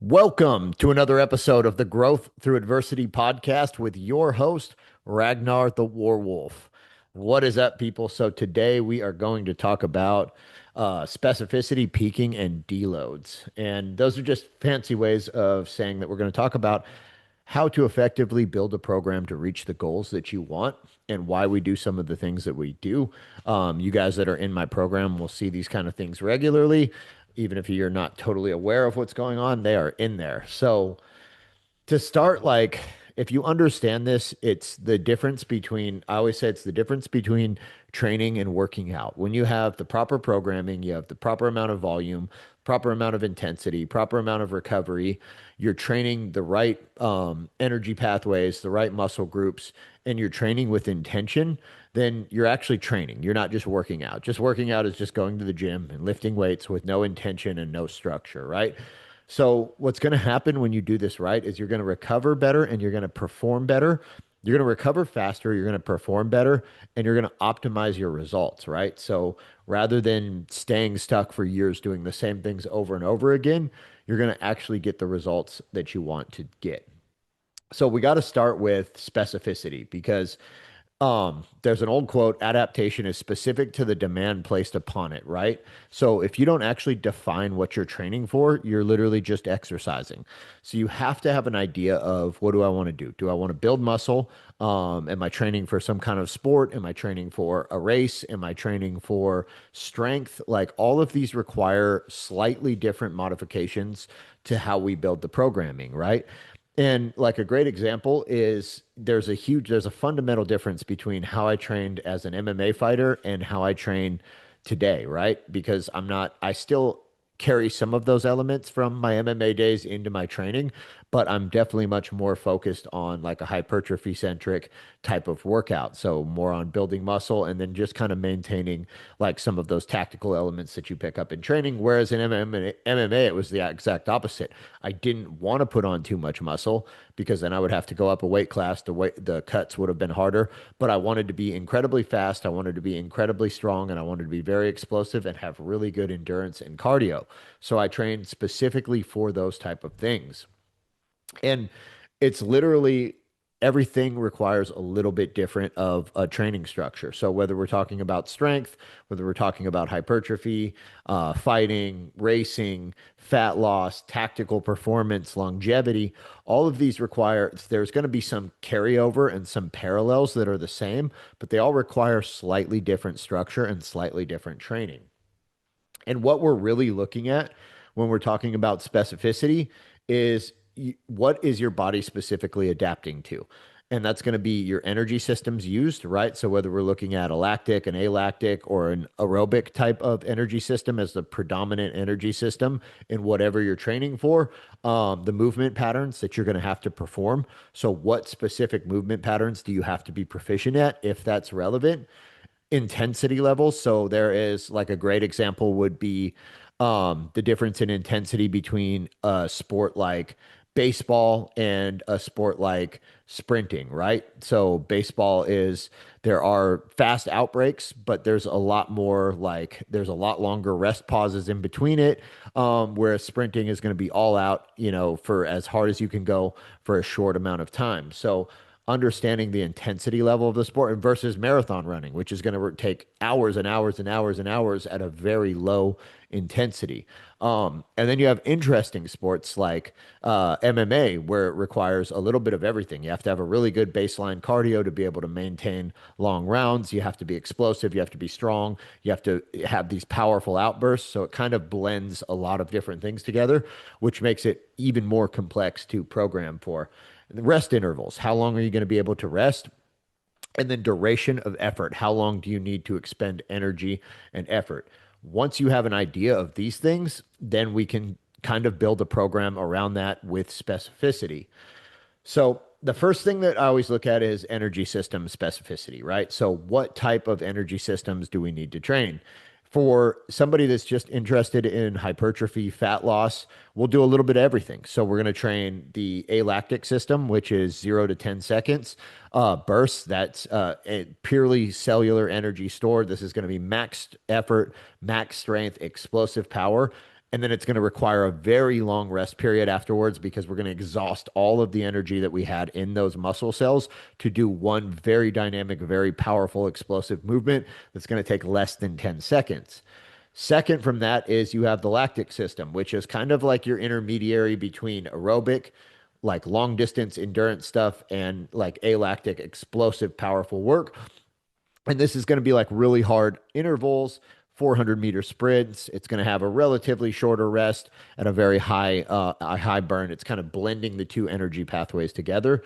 Welcome to another episode of the Growth Through Adversity podcast with your host, Ragnar the Warwolf. What is up, people? So, today we are going to talk about specificity, peaking, and deloads. And those are just fancy ways of saying that we're going to talk about how to effectively build a program to reach the goals that you want and why we do some of the things that we do. You guys that are in my program will see these kind of things regularly. Even if you're not totally aware of what's going on, they are in there. So, to start, like, if you understand this, it's the difference between, I always say it's the difference between training and working out. When you have the proper programming, you have the proper amount of volume, proper amount of intensity, proper amount of recovery, you're training the right energy pathways, the right muscle groups, and you're training with intention, then you're actually training. You're not just working out. Just working out is just going to the gym and lifting weights with no intention and no structure, right? So what's going to happen when you do this right is you're going to recover better and you're going to perform better. You're going to recover faster, you're going to perform better, and you're going to optimize your results, right? So rather than staying stuck for years doing the same things over and over again, you're going to actually get the results that you want to get. So we got to start with specificity because there's an old quote, adaptation is specific to the demand placed upon it, right? So if you don't actually define what you're training for, you're literally just exercising. So you have to have an idea of what do I want to do? Do I want to build muscle? Am I training for some kind of sport? Am I training for a race? Am I training for strength? Like all of these require slightly different modifications to how we build the programming, right? And like a great example is there's a fundamental difference between how I trained as an MMA fighter and how I train today, right? Because I still carry some of those elements from my MMA days into my training, but I'm definitely much more focused on like a hypertrophy centric type of workout. So more on building muscle and then just kind of maintaining like some of those tactical elements that you pick up in training. Whereas in MMA, it was the exact opposite. I didn't want to put on too much muscle because then I would have to go up a weight class. The cuts would have been harder, but I wanted to be incredibly fast. I wanted to be incredibly strong, and I wanted to be very explosive and have really good endurance and cardio. So I trained specifically for those type of things. And it's literally everything requires a little bit different of a training structure. So whether we're talking about strength, whether we're talking about hypertrophy, fighting, racing, fat loss, tactical performance, longevity, all of these require, there's going to be some carryover and some parallels that are the same, but they all require slightly different structure and slightly different training. And what we're really looking at when we're talking about specificity is what is your body specifically adapting to? And that's going to be your energy systems used, right? So whether we're looking at a lactic, an alactic, or an aerobic type of energy system as the predominant energy system in whatever you're training for, the movement patterns that you're going to have to perform. So what specific movement patterns do you have to be proficient at if that's relevant? Intensity levels. So there is like a great example would be the difference in intensity between a sport like baseball and a sport like sprinting, right? So baseball is there are fast outbreaks, but there's a lot longer rest pauses in between it. Whereas sprinting is going to be all out, for as hard as you can go for a short amount of time. So understanding the intensity level of the sport and versus marathon running, which is going to take hours and hours and hours and hours at a very low intensity. And then you have interesting sports like MMA, where it requires a little bit of everything. You have to have a really good baseline cardio to be able to maintain long rounds. You have to be explosive. You have to be strong. You have to have these powerful outbursts. So it kind of blends a lot of different things together, which makes it even more complex to program for. Rest intervals. How long are you going to be able to rest? And then duration of effort. How long do you need to expend energy and effort? Once you have an idea of these things, then we can kind of build a program around that with specificity. So the first thing that I always look at is energy system specificity, right? So what type of energy systems do we need to train? For somebody that's just interested in hypertrophy, fat loss, we'll do a little bit of everything. So we're going to train the alactic system, which is 0 to 10 seconds. Bursts, that's a purely cellular energy stored. This is going to be max effort, max strength, explosive power. And then it's going to require a very long rest period afterwards because we're going to exhaust all of the energy that we had in those muscle cells to do one very dynamic, very powerful, explosive movement that's going to take less than 10 seconds. Second from that is you have the lactic system, which is kind of like your intermediary between aerobic, like long distance endurance stuff, and like alactic, explosive, powerful work. And this is going to be like really hard intervals, 400-meter sprints. It's going to have a relatively shorter rest and a high burn. It's kind of blending the two energy pathways together.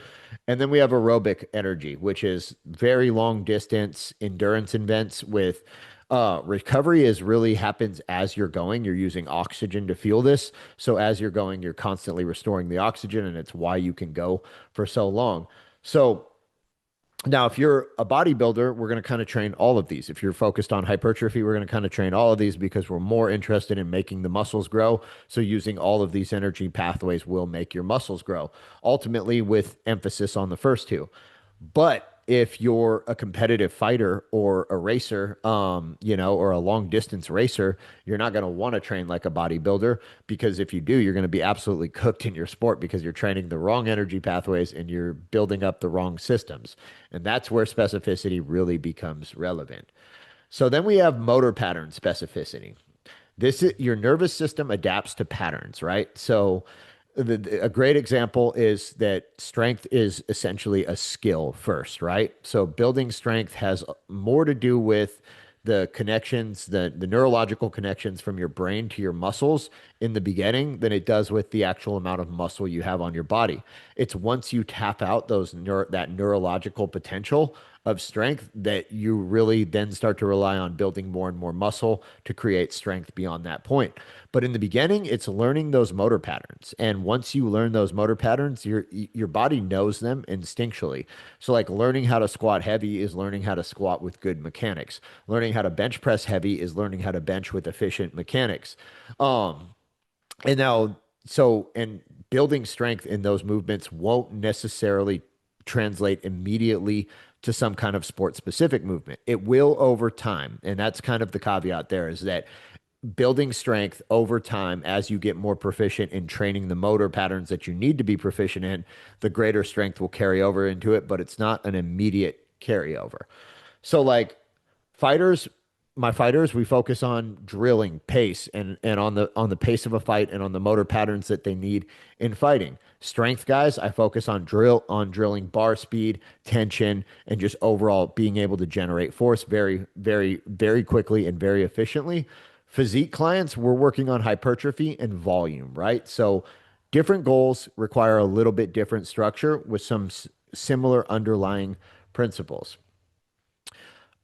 And then we have aerobic energy, which is very long distance endurance events with recovery is really happens as you're going. You're using oxygen to fuel this. So as you're going, you're constantly restoring the oxygen, and it's why you can go for so long. So now, if you're a bodybuilder, we're going to kind of train all of these. If you're focused on hypertrophy, we're going to kind of train all of these because we're more interested in making the muscles grow. So, using all of these energy pathways will make your muscles grow, ultimately, with emphasis on the first two. But if you're a competitive fighter or a racer, or a long distance racer, you're not going to want to train like a bodybuilder because if you do, you're going to be absolutely cooked in your sport because you're training the wrong energy pathways and you're building up the wrong systems. And that's where specificity really becomes relevant. So then we have motor pattern specificity. This is your nervous system adapts to patterns, right? So a great example is that strength is essentially a skill first, right? So building strength has more to do with the connections, the neurological connections from your brain to your muscles in the beginning than it does with the actual amount of muscle you have on your body. It's once you tap out that neurological potential of strength that you really then start to rely on building more and more muscle to create strength beyond that point. But in the beginning, it's learning those motor patterns. And once you learn those motor patterns, your body knows them instinctually. So like learning how to squat heavy is learning how to squat with good mechanics. Learning how to bench press heavy is learning how to bench with efficient mechanics. Um, and now, and building strength in those movements won't necessarily translate immediately to some kind of sport specific movement. It will over time. And that's kind of the caveat there is that building strength over time as you get more proficient in training the motor patterns that you need to be proficient in, the greater strength will carry over into it, but it's not an immediate carryover. So like fighters, my fighters, we focus on drilling pace and on the pace of a fight and on the motor patterns that they need in fighting. Strength guys, I focus on drilling bar speed, tension, and just overall being able to generate force very, very, very quickly and very efficiently. Physique clients, we're working on hypertrophy and volume, right? So different goals require a little bit different structure with some similar underlying principles.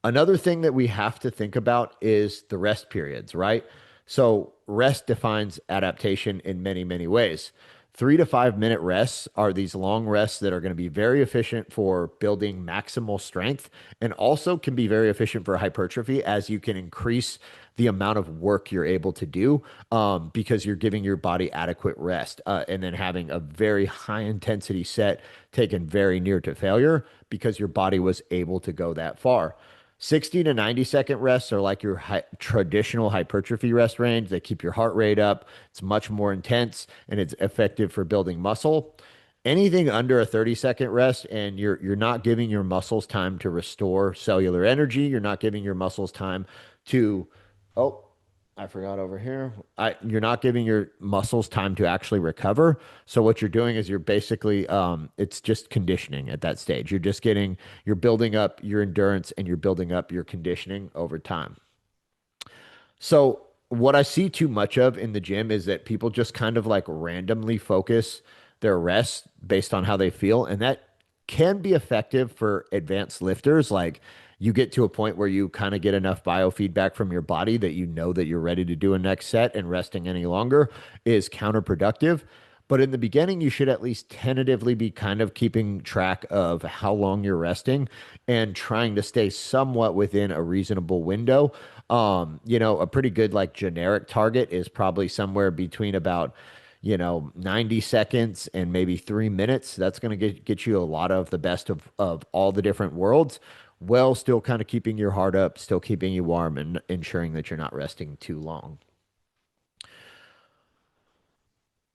Another thing that we have to think about is the rest periods, right? So, rest defines adaptation in many, many ways. 3 to 5 minute rests are these long rests that are going to be very efficient for building maximal strength and also can be very efficient for hypertrophy as you can increase the amount of work you're able to do because you're giving your body adequate rest and then having a very high intensity set taken very near to failure because your body was able to go that far. 60 to 90-second rests are like your traditional hypertrophy rest range. They keep your heart rate up. It's much more intense and it's effective for building muscle. Anything under a 30-second rest and you're not giving your muscles time to restore cellular energy, you're not giving your muscles time to oh, I forgot over here. You're not giving your muscles time to actually recover. So what you're doing is you're basically, it's just conditioning at that stage. You're building up your endurance and you're building up your conditioning over time. So what I see too much of in the gym is that people just kind of like randomly focus their rest based on how they feel, and that can be effective for advanced lifters. Like you get to a point where you kind of get enough biofeedback from your body that you know that you're ready to do a next set, and resting any longer is counterproductive. But in the beginning, you should at least tentatively be kind of keeping track of how long you're resting and trying to stay somewhat within a reasonable window. A pretty good like generic target is probably somewhere between about 90 seconds and maybe 3 minutes. That's going to get you a lot of the best of all the different worlds, while still kind of keeping your heart up, still keeping you warm, and ensuring that you're not resting too long.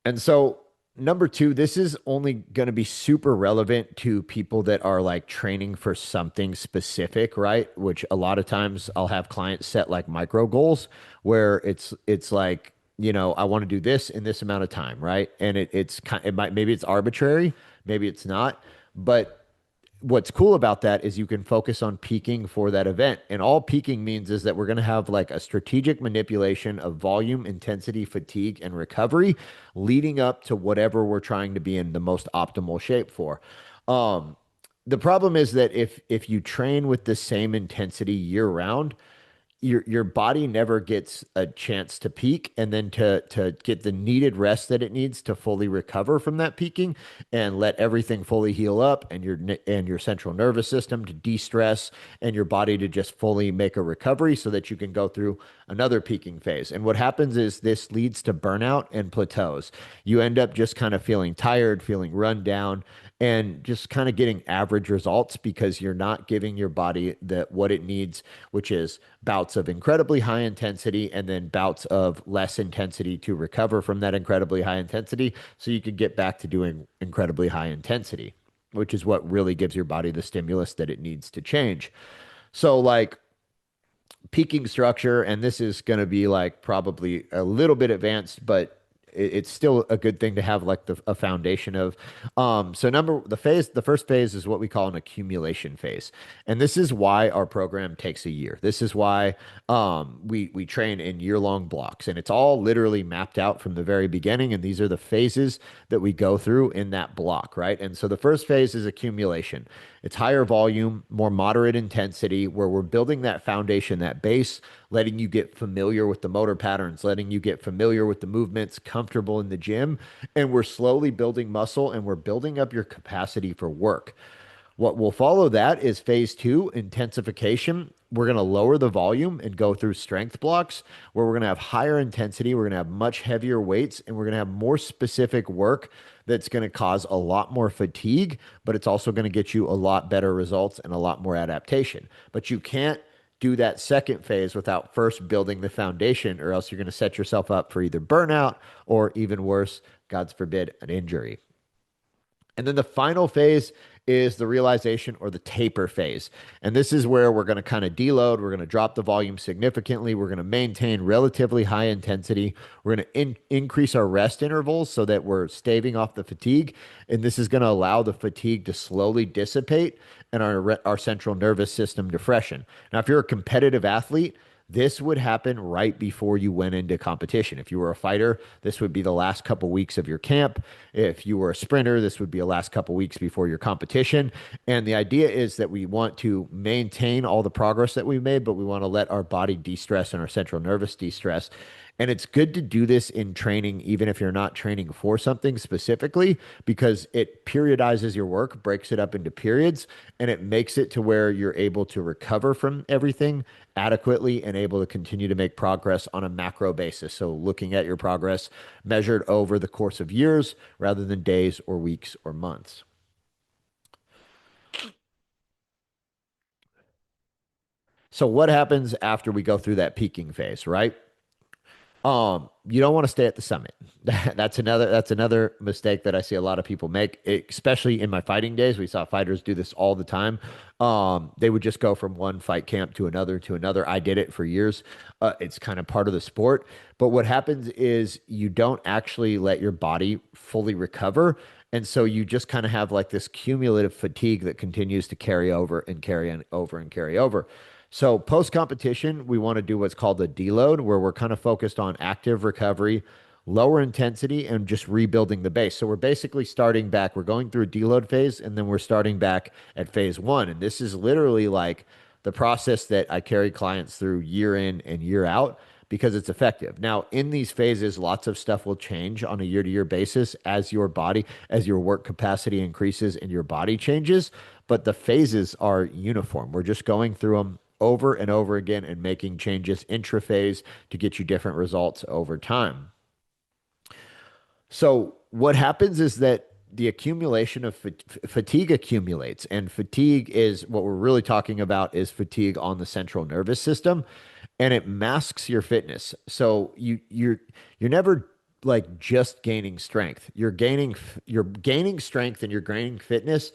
And so, number two, this is only going to be super relevant to people that are like training for something specific, right? Which a lot of times I'll have clients set like micro goals where it's like, I want to do this in this amount of time, right? And it's kind it might maybe it's arbitrary, maybe it's not, but what's cool about that is you can focus on peaking for that event. And all peaking means is that we're going to have like a strategic manipulation of volume, intensity, fatigue, and recovery leading up to whatever we're trying to be in the most optimal shape for. Um, the problem is that if you train with the same intensity year round, your body never gets a chance to peak and then to get the needed rest that it needs to fully recover from that peaking and let everything fully heal up and your central nervous system to de-stress and your body to just fully make a recovery so that you can go through another peaking phase. And what happens is this leads to burnout and plateaus. You end up just kind of feeling tired, feeling run down, and just kind of getting average results because you're not giving your body the what it needs, which is bouts of incredibly high intensity and then bouts of less intensity to recover from that incredibly high intensity so you can get back to doing incredibly high intensity, which is what really gives your body the stimulus that it needs to change. So like peaking structure, and this is going to be like probably a little bit advanced, but it's still a good thing to have like a foundation of. So the first phase is what we call an accumulation phase, and this is why our program takes a year. This is why we train in year-long blocks, and it's all literally mapped out from the very beginning. And these are the phases that we go through in that block, right? And so the first phase is accumulation. It's higher volume, more moderate intensity, where we're building that foundation, that base, letting you get familiar with the motor patterns, letting you get familiar with the movements, comfortable in the gym. And we're slowly building muscle and we're building up your capacity for work. What will follow that is phase two, intensification. We're going to lower the volume and go through strength blocks where we're going to have higher intensity. We're going to have much heavier weights and we're going to have more specific work that's going to cause a lot more fatigue, but it's also going to get you a lot better results and a lot more adaptation. But you can't do that second phase without first building the foundation, or else you're going to set yourself up for either burnout or even worse, God forbid, an injury. And then the final phase is the realization or the taper phase. And this is where we're going to kind of deload. We're going to drop the volume significantly. We're going to maintain relatively high intensity. We're going to increase our rest intervals so that we're staving off the fatigue. And this is going to allow the fatigue to slowly dissipate and our central nervous system to freshen. Now, if you're a competitive athlete, this would happen right before you went into competition. If you were a fighter, this would be the last couple weeks of your camp. If you were a sprinter, this would be the last couple weeks before your competition. And the idea is that we want to maintain all the progress that we've made, but we want to let our body de-stress and our central nervous de-stress. And it's good to do this in training, even if you're not training for something specifically, because it periodizes your work, breaks it up into periods, and it makes it to where you're able to recover from everything adequately and able to continue to make progress on a macro basis. So looking at your progress measured over the course of years rather than days or weeks or months. So what happens after we go through that peaking phase, right? You don't want to stay at the summit. That's another mistake that I see a lot of people make, especially in my fighting days. We saw fighters do this all the time. They would just go from one fight camp to another to another. I did it for years. It's kind of part of the sport. But what happens is you don't actually let your body fully recover. And so you just kind of have like this cumulative fatigue that continues to carry over and carry on over and carry over. So post competition, we want to do what's called a deload, where we're kind of focused on active recovery, lower intensity, and just rebuilding the base. So we're basically starting back. We're going through a deload phase, and then we're starting back at phase one. And this is literally like the process that I carry clients through year in and year out because it's effective. Now, in these phases, lots of stuff will change on a year to year basis as your work capacity increases and your body changes, but the phases are uniform. We're just going through them over and over again and making changes intraphase to get you different results over time. So what happens is that the accumulation of fatigue accumulates, and fatigue is what we're really talking about is fatigue on the central nervous system, and it masks your fitness. So you're never like just gaining strength. You're gaining strength and you're gaining fitness,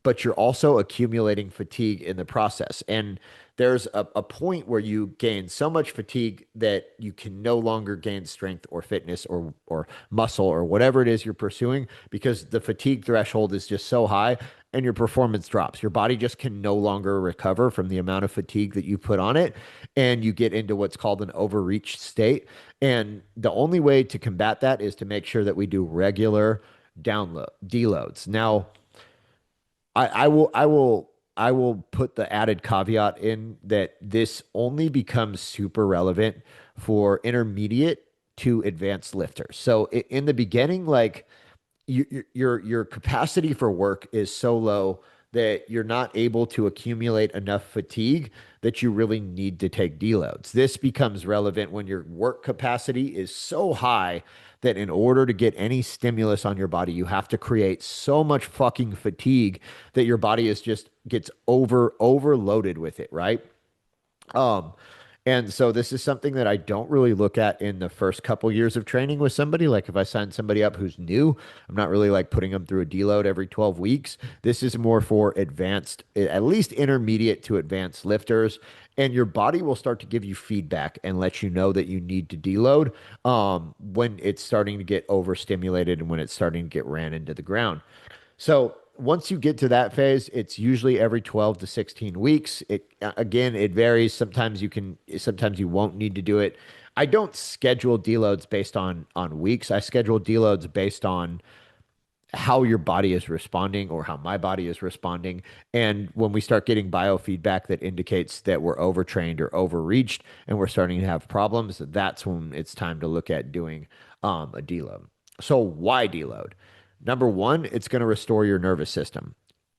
but you're also accumulating fatigue in the process. And there's a point where you gain so much fatigue that you can no longer gain strength or fitness or muscle or whatever it is you're pursuing because the fatigue threshold is just so high and your performance drops. Your body just can no longer recover from the amount of fatigue that you put on it. And you get into what's called an overreach state. And the only way to combat that is to make sure that we do regular deloads. Now, I will put the added caveat in that this only becomes super relevant for intermediate to advanced lifters. So in the beginning, like your capacity for work is so low that you're not able to accumulate enough fatigue that you really need to take deloads. This becomes relevant when your work capacity is so high that in order to get any stimulus on your body, you have to create so much fucking fatigue that your body is just gets overloaded with it, right? Um, and so this is something that I don't really look at in the first couple years of training with somebody. Like if I sign somebody up who's new, I'm not really like putting them through a deload every 12 weeks. This is more for advanced, at least intermediate to advanced lifters. And your body will start to give you feedback and let you know that you need to deload when it's starting to get overstimulated and when it's starting to get ran into the ground. So once you get to that phase, it's usually every 12 to 16 weeks. Again, it varies. Sometimes you won't need to do it. I don't schedule deloads based on weeks. I schedule deloads based on how your body is responding or how my body is responding. And when we start getting biofeedback that indicates that we're overtrained or overreached and we're starting to have problems, that's when it's time to look at doing a deload. So why deload? Number one, it's going to restore your nervous system.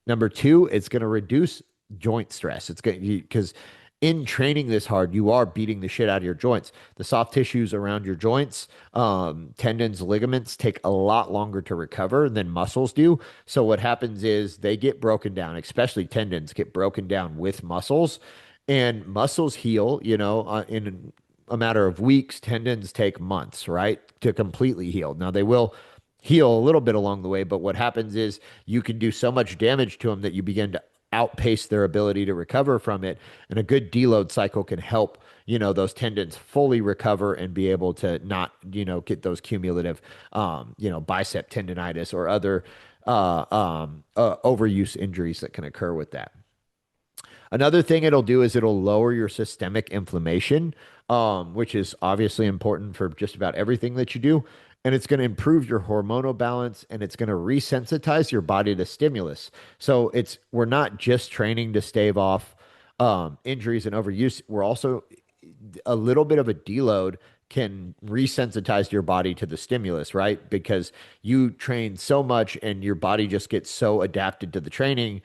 Number two, it's going to reduce joint stress. It's going because in training this hard, you are beating the shit out of your joints. The soft tissues around your joints, tendons, ligaments take a lot longer to recover than muscles do. So what happens is they get broken down, especially tendons get broken down with muscles, and muscles heal, in a matter of weeks. Tendons take months, right, to completely heal. Now they will heal a little bit along the way, but what happens is you can do so much damage to them that you begin to outpace their ability to recover from it. And a good deload cycle can help, those tendons fully recover and be able to not, get those cumulative, bicep tendonitis or other overuse injuries that can occur with that. Another thing it'll do is it'll lower your systemic inflammation, which is obviously important for just about everything that you do. And it's going to improve your hormonal balance and it's going to resensitize your body to stimulus. So we're not just training to stave off injuries and overuse. We're also a little bit of a deload can resensitize your body to the stimulus, right? Because you train so much and your body just gets so adapted to the training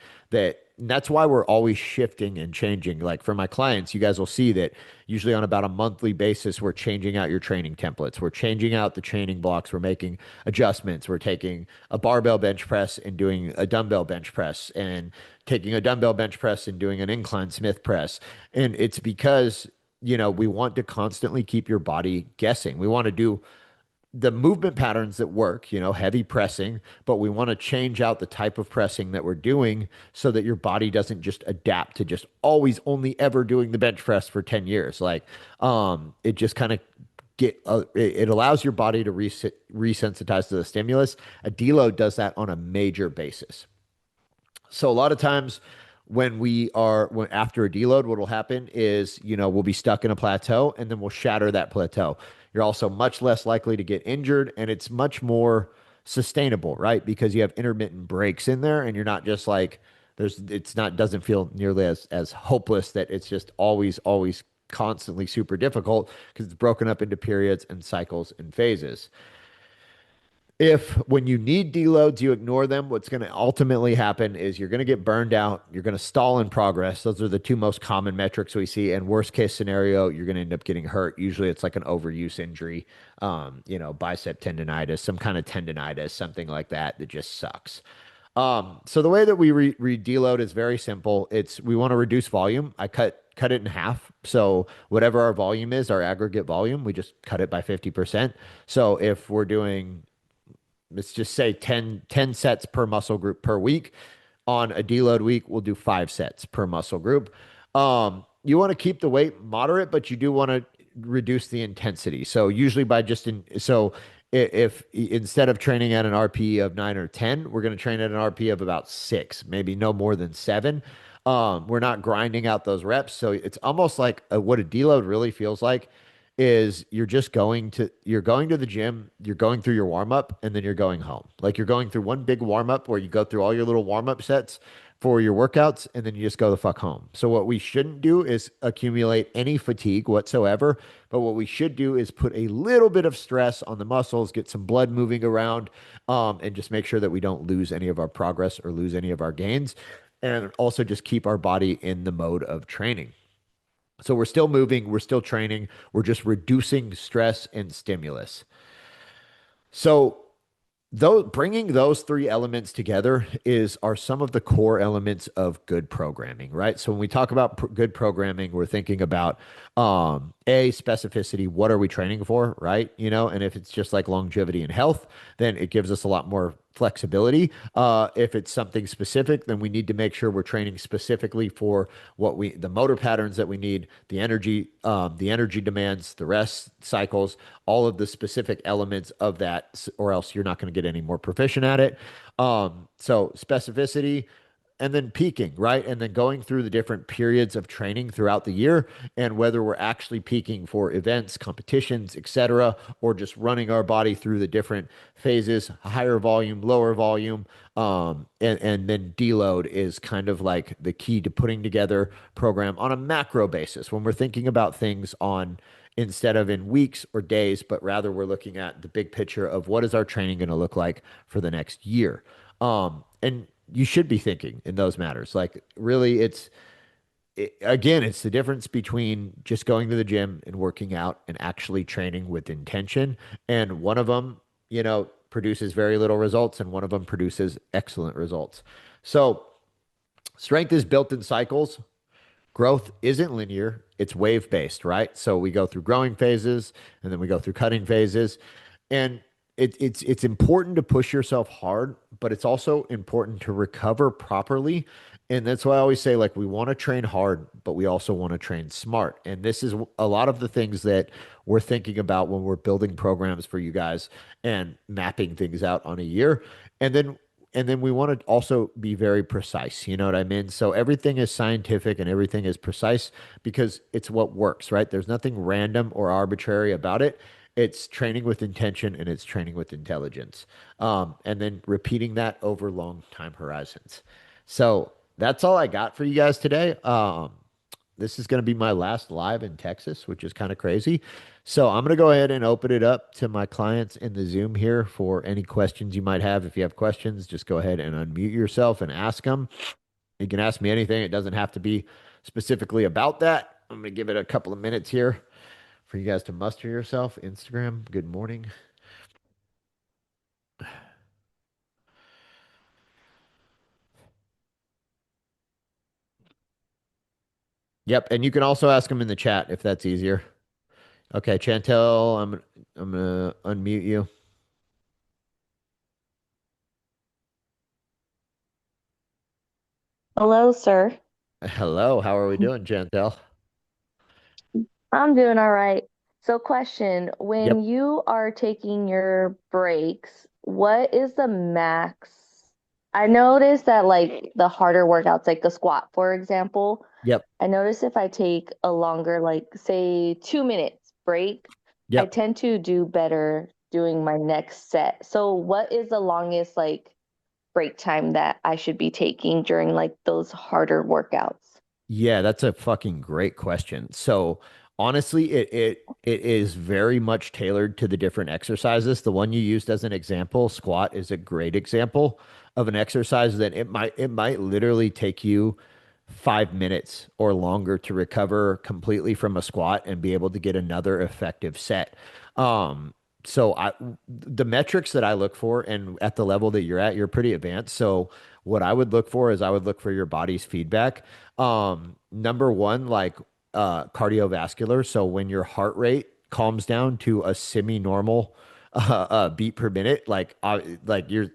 that's why we're always shifting and changing. Like for my clients, you guys will see that usually on about a monthly basis, we're changing out your training templates. We're changing out the training blocks. We're making adjustments. We're taking a barbell bench press and doing a dumbbell bench press and taking a dumbbell bench press and doing an incline Smith press. And it's because we want to constantly keep your body guessing. We want to do the movement patterns that work, heavy pressing, but we want to change out the type of pressing that we're doing so that your body doesn't just adapt to just always only ever doing the bench press for 10 years. Like, it just kind of it allows your body to resensitize to the stimulus. A deload does that on a major basis. So a lot of times when after a deload, what will happen is, we'll be stuck in a plateau and then we'll shatter that plateau. You're also much less likely to get injured and it's much more sustainable, right? Because you have intermittent breaks in there and you're not just like doesn't feel nearly as hopeless that it's just always constantly super difficult because it's broken up into periods and cycles and phases. If when you need deloads, you ignore them, what's going to ultimately happen is you're going to get burned out. You're going to stall in progress. Those are the two most common metrics we see. And worst case scenario, you're going to end up getting hurt. Usually it's like an overuse injury, bicep tendonitis, some kind of tendonitis, something like that just sucks. So the way that we deload is very simple. We want to reduce volume. I cut cut it in half. So whatever our volume is, our aggregate volume, we just cut it by 50%. So if we're doing, let's just say 10 sets per muscle group per week, on a deload week, we'll do 5 sets per muscle group. You want to keep the weight moderate, but you do want to reduce the intensity. So usually by if instead of training at an RP of 9 or 10, we're going to train at an RP of about 6, maybe no more than 7. We're not grinding out those reps. So it's almost like what a deload really feels like is you're going to the gym, you're going through your warm up, and then you're going home. Like you're going through one big warm up where you go through all your little warm up sets for your workouts, and then you just go the fuck home. So what we shouldn't do is accumulate any fatigue whatsoever, but what we should do is put a little bit of stress on the muscles, get some blood moving around, and just make sure that we don't lose any of our progress or lose any of our gains, and also just keep our body in the mode of training. So we're still moving, we're still training, we're just reducing stress and stimulus. So though bringing those three elements together are some of the core elements of good programming, right? So when we talk about good programming, we're thinking about specificity. What are we training for, right? And if it's just like longevity and health, then it gives us a lot more flexibility. If it's something specific, then we need to make sure we're training specifically for the motor patterns that we need, the energy demands, the rest cycles, all of the specific elements of that, or else you're not going to get any more proficient at it. So specificity, and then peaking, right? And then going through the different periods of training throughout the year and whether we're actually peaking for events, competitions, etc., or just running our body through the different phases, higher volume, lower volume. And then deload is kind of like the key to putting together program on a macro basis when we're thinking about things on instead of in weeks or days, but rather we're looking at the big picture of what is our training going to look like for the next year. And you should be thinking in those matters. Like really, again, it's the difference between just going to the gym and working out and actually training with intention. And one of them, produces very little results, and one of them produces excellent results. So strength is built in cycles. Growth isn't linear, it's wave based, right? So we go through growing phases and then we go through cutting phases. And it's important to push yourself hard, but it's also important to recover properly. And that's why I always say, like, we want to train hard, but we also want to train smart. And this is a lot of the things that we're thinking about when we're building programs for you guys and mapping things out on a year. And then we want to also be very precise. You know what I mean? So everything is scientific and everything is precise because it's what works, right? There's nothing random or arbitrary about it. It's training with intention and it's training with intelligence. And then repeating that over long time horizons. So that's all I got for you guys today. This is going to be my last live in Texas, which is kind of crazy. So I'm going to go ahead and open it up to my clients in the Zoom here for any questions you might have. If you have questions, just go ahead and unmute yourself and ask them. You can ask me anything. It doesn't have to be specifically about that. I'm going to give it a couple of minutes here for you guys to muster yourself. Instagram, good morning. Yep, and you can also ask them in the chat if that's easier. Okay, Chantel, I'm gonna unmute you. Hello, sir. Hello, how are we doing, Chantel? I'm doing all right. So, question, Yep, when you are taking your breaks, what is the max? I noticed that like the harder workouts, like the squat, for example, yep, I notice if I take a longer, like say 2 minutes break, I yep. tend to do better doing my next set. So, what is the longest like break time that I should be taking during like those harder workouts? Yeah, that's a fucking great question. So honestly, it is very much tailored to the different exercises. The one you used as an example, squat, is a great example of an exercise that it might literally take you 5 minutes or longer to recover completely from a squat and be able to get another effective set. Um, So the metrics that I look for, and at the level that you're at, you're pretty advanced. So what I would look for is I would look for your body's feedback. Number one, like cardiovascular. So when your heart rate calms down to a semi-normal beat per minute, like you're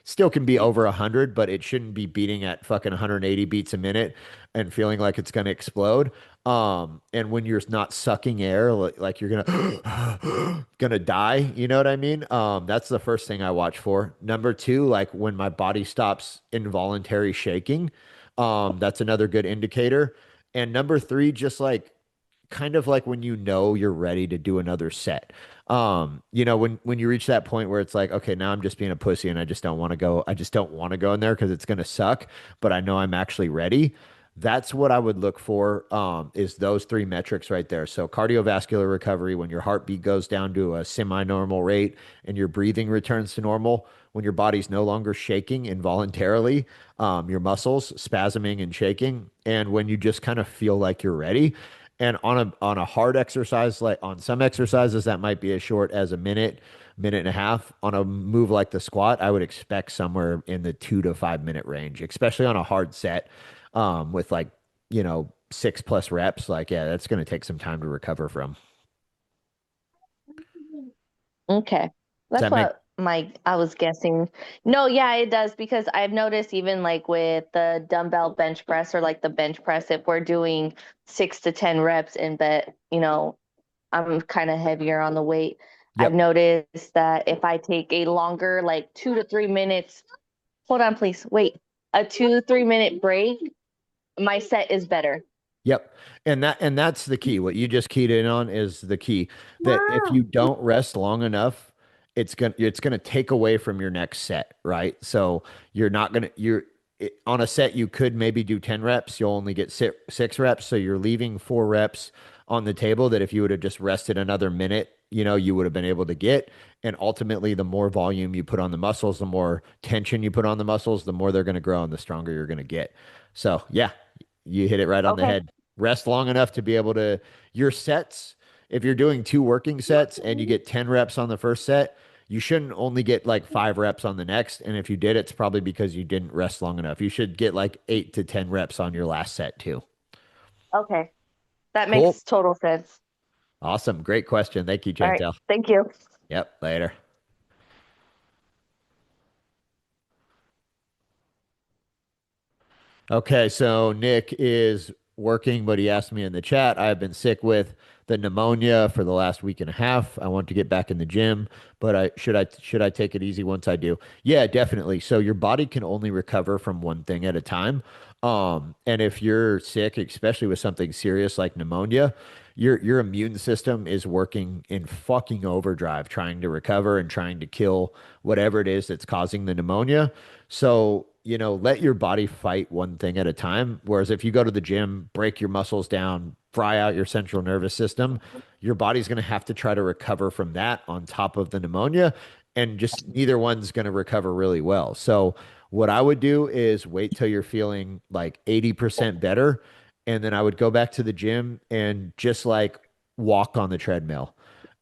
still can be over 100, but it shouldn't be beating at fucking 180 beats a minute and feeling like it's going to explode. And when you're not sucking air, like you're gonna gonna die, you know what I mean? That's the first thing I watch for. Number two, like when my body stops involuntary shaking, that's another good indicator. And number three, just like kind of like when you know you're ready to do another set. When you reach that point where it's like, okay, now I'm just being a pussy and I just don't want to go. I just don't want to go in there because it's gonna suck, but I know I'm actually ready. That's what I would look for, is those three metrics right there. So cardiovascular recovery, when your heartbeat goes down to a semi-normal rate and your breathing returns to normal, when your body's no longer shaking involuntarily, your muscles spasming and shaking, and when you just kind of feel like you're ready. And on a hard exercise, like on some exercises, that might be as short as a minute, minute and a half. On a move like the squat, I would expect somewhere in the 2 to 5 minute range, especially on a hard set, with like, 6+ reps. Like, yeah, that's going to take some time to recover from. Okay. Does That's that make? what I was guessing. No, yeah, it does because I've noticed even like with the dumbbell bench press or like the bench press, if we're doing 6 to 10 reps and but I'm kind of heavier on the weight, I've Yep. noticed that if I take a longer, like 2 to 3 minutes, hold on, please, wait, a 2 3 minute break, my set is better. Yep. And that's the key. What you just keyed in on is the key. That if you Mom. don't rest long enough, it's gonna take away from your next set, right? So you're not gonna you're on a set you could maybe do 10 reps, you'll only get six reps. So you're leaving 4 reps on the table that if you would have just rested another minute, you would have been able to get. And ultimately, the more volume you put on the muscles, the more tension you put on the muscles, the more they're gonna grow and the stronger you're gonna get. So yeah, you hit it right on the Okay. head. Rest long enough to be able to, your sets, if you're doing two working sets and you get 10 reps on the first set, you shouldn't only get like 5 reps on the next. And if you did, it's probably because you didn't rest long enough. You should get like 8 to 10 reps on your last set too. Okay. That Cool. makes total sense. Awesome. Great question. Thank you, All right. Chantel. Thank you. Yep. Later. Okay, so Nick is working, but he asked me in the chat. I've been sick with the pneumonia for the last week and a half. I want to get back in the gym, but I should I take it easy once I do? Yeah, definitely. So your body can only recover from one thing at a time. And if you're sick, especially with something serious like pneumonia, your immune system is working in fucking overdrive trying to recover and trying to kill whatever it is that's causing the pneumonia. So, let your body fight one thing at a time. Whereas if you go to the gym, break your muscles down, fry out your central nervous system, your body's going to have to try to recover from that on top of the pneumonia. And just neither one's going to recover really well. So, what I would do is wait till you're feeling like 80% better. And then I would go back to the gym and just like walk on the treadmill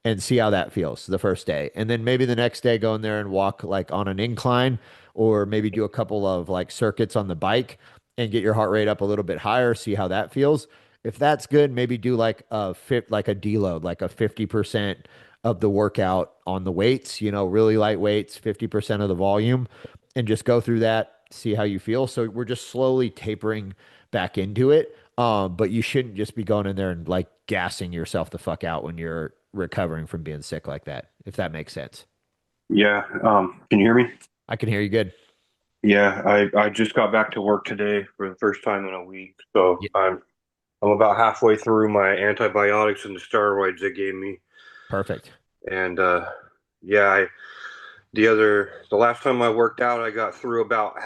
and see how that feels the first day. And then maybe the next day go in there and walk like on an incline, or maybe do a couple of like circuits on the bike and get your heart rate up a little bit higher, see how that feels. If that's good, maybe do like a deload, like a 50% of the workout on the weights, really light weights, 50% of the volume, and just go through that, see how you feel. So we're just slowly tapering back into it. But you shouldn't just be going in there and like gassing yourself the fuck out when you're recovering from being sick like that, if that makes sense. Yeah, can you hear me? I can hear you good. Yeah, I just got back to work today for the first time in a week, so Yeah, I'm about halfway through my antibiotics and the steroids they gave me, perfect. and yeah, the last time I worked out, I got through about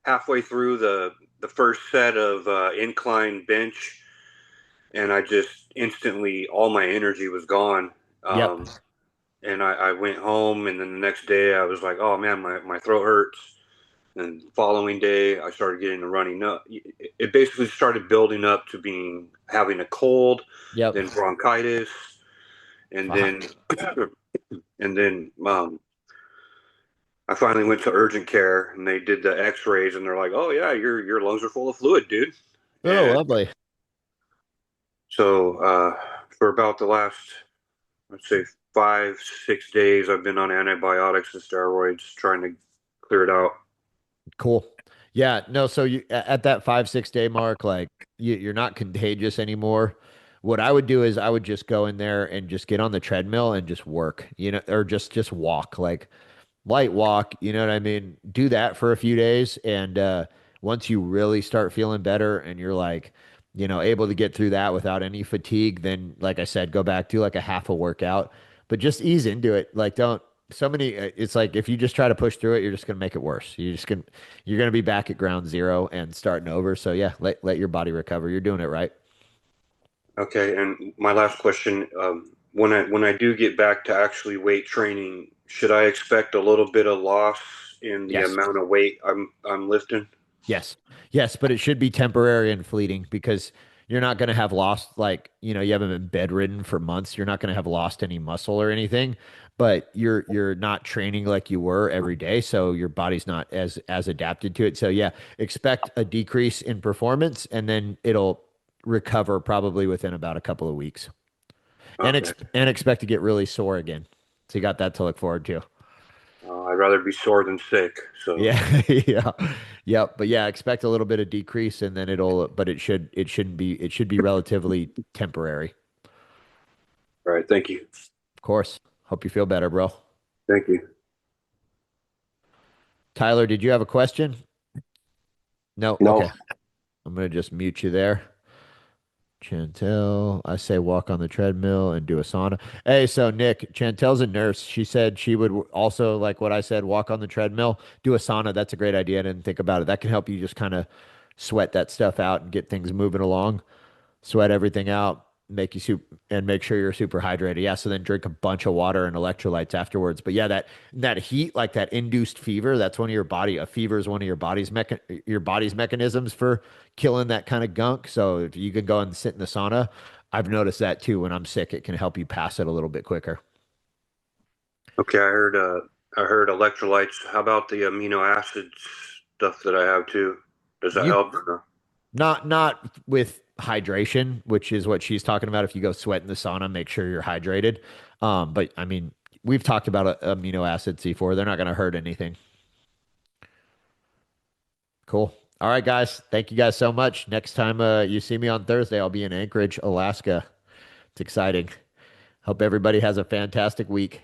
halfway through the first set of incline bench, and I just instantly all my energy was gone. Yep. And I went home, and then the next day I was like, oh man, my throat hurts. And the following day, I started getting the running up. It basically started building up to having a cold, Yep. then bronchitis, and then Fuck. And then I finally went to urgent care and they did the X-rays and they're like, "Oh yeah, your lungs are full of fluid, dude." Oh, And lovely. so for about the last, let's say, 5, 6 days, I've been on antibiotics and steroids trying to clear it out. Cool. Yeah, no, so at that 5, 6 day mark, like you're not contagious anymore. What I would do is I would just go in there and just get on the treadmill and just work, or just walk. Like light walk, you know what I mean? Do that for a few days. And once you really start feeling better and you're like, able to get through that without any fatigue, then, like I said, go back to like a half a workout, but just ease into it. Like, don't, so many, it's like if you just try to push through it, you're just going to make it worse. You're going to be back at ground zero and starting over. So, yeah, let your body recover. You're doing it right. Okay, and my last question: when I do get back to actually weight training, should I expect a little bit of loss in the Yes. amount of weight I'm lifting? Yes. Yes, but it should be temporary and fleeting because you're not going to have lost like, you haven't been bedridden for months. You're not going to have lost any muscle or anything, but you're not training like you were every day, so your body's not as adapted to it. So yeah, expect a decrease in performance and then it'll recover probably within about a couple of weeks. And Okay, expect to get really sore again. So you got that to look forward to. I'd rather be sore than sick. So, Yeah, yeah, yeah. But yeah, expect a little bit of decrease, and then but it should be relatively temporary. all right, thank you, Of course. Hope you feel better, bro. thank you. Tyler, did you have a question? No. No. Okay. I'm gonna just mute you there. Chantel, I say walk on the treadmill and do a sauna. Hey, so Nick, Chantel's a nurse. She said she would also, like what I said, walk on the treadmill, do a sauna. That's a great idea. I didn't think about it. That can help you just kind of sweat that stuff out and get things moving along. Sweat everything out, make you and make sure you're super hydrated. Yeah, so then drink a bunch of water and electrolytes afterwards. But yeah, that heat, like that induced fever, that's one of a fever is one of your body's mechanisms for killing that kind of gunk. So if you can go and sit in the sauna, I've noticed that too. When I'm sick, it can help you pass it a little bit quicker. Okay, I heard electrolytes. How about the amino acids stuff that I have too? Does that You help? Or no? not with hydration, which is what she's talking about. If you go sweat in the sauna, make sure you're hydrated. But I mean, we've talked about amino acids before. They're not going to hurt anything. Cool. All right, guys. Thank you guys so much. Next time you see me on Thursday, I'll be in Anchorage, Alaska. It's exciting. Hope everybody has a fantastic week.